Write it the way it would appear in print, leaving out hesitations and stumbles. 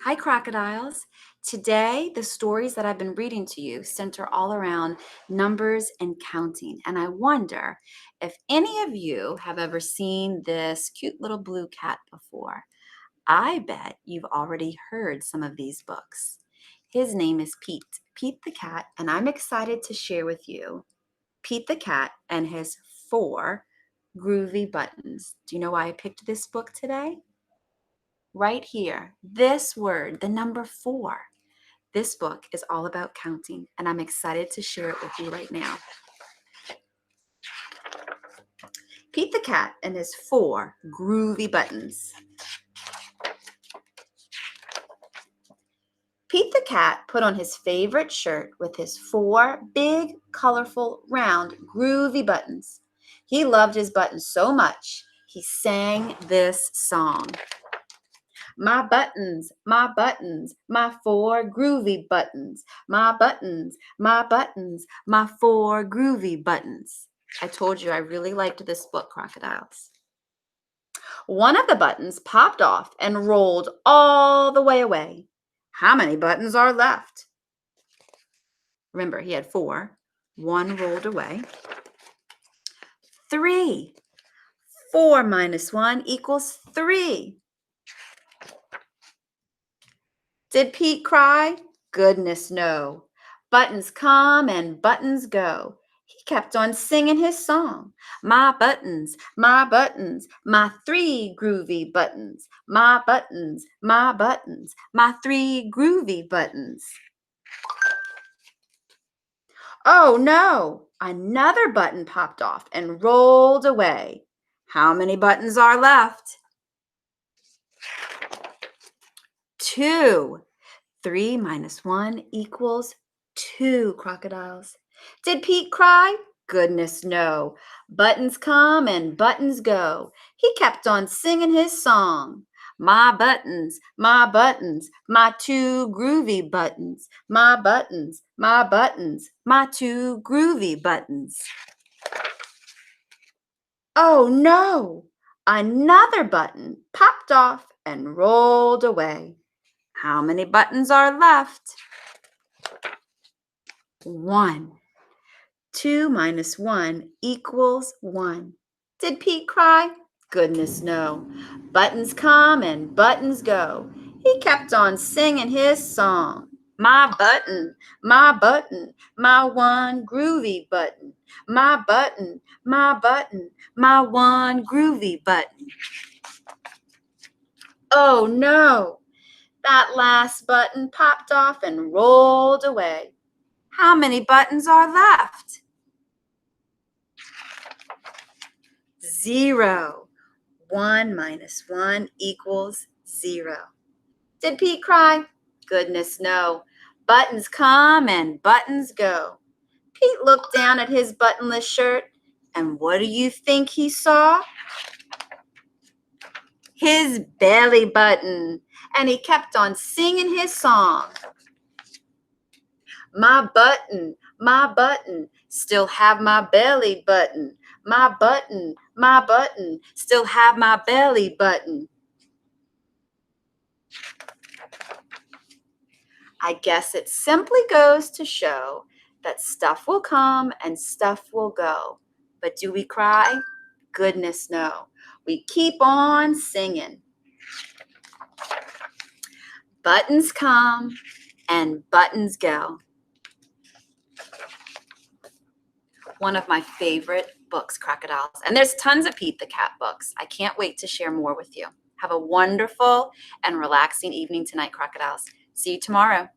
Hi, crocodiles. Today, the stories that I've been reading to you center all around numbers and counting. And I wonder if any of you have ever seen this cute little blue cat before. I bet you've already heard some of these books. His name is Pete the cat, and I'm excited to share with you Pete the cat and his 4 groovy buttons. Do you know why I picked this book today? Right here, this word, the number 4. This book is all about counting, and I'm excited to share it with you right now. Pete the cat and his 4 groovy buttons. Pete the cat put on his favorite shirt with his 4 big, colorful, round, groovy buttons. He loved his buttons so much, he sang this song. My buttons, my 4 groovy buttons. My buttons, my 4 groovy buttons. I told you I really liked this book, crocodiles. One of the buttons popped off and rolled all the way away. How many buttons are left? Remember, he had 4. 1 rolled away. 3. 4 minus 1 equals 3. Did Pete cry? Goodness, no. Buttons come and buttons go. He kept on singing his song. My 3 groovy buttons. My 3 groovy buttons. Oh no! Another button popped off and rolled away. How many buttons are left? 2. 3 minus 1 equals 2, crocodiles. Did Pete cry? Goodness, no. Buttons come and buttons go. He kept on singing his song. My 2 groovy buttons. My 2 groovy buttons. Oh no! Another button popped off and rolled away. How many buttons are left? 1. 2 minus 1 equals 1. Did Pete cry? Goodness, no. Buttons come and buttons go. He kept on singing his song. My 1 groovy button. My 1 groovy button. Oh no! That last button popped off and rolled away. How many buttons are left? 0. 1 minus 1 equals 0. Did Pete cry? Goodness, no. Buttons come and buttons go. Pete looked down at his buttonless shirt, and what do you think he saw? His belly button. And he kept on singing his song. My button, still have my belly button. My button, still have my belly button. I guess it simply goes to show that stuff will come and stuff will go. But do we cry? Goodness, no. We keep on singing. Buttons come and buttons go. One of my favorite books, crocodiles. And there's tons of Pete the Cat books. I can't wait to share more with you. Have a wonderful and relaxing evening tonight, crocodiles. See you tomorrow.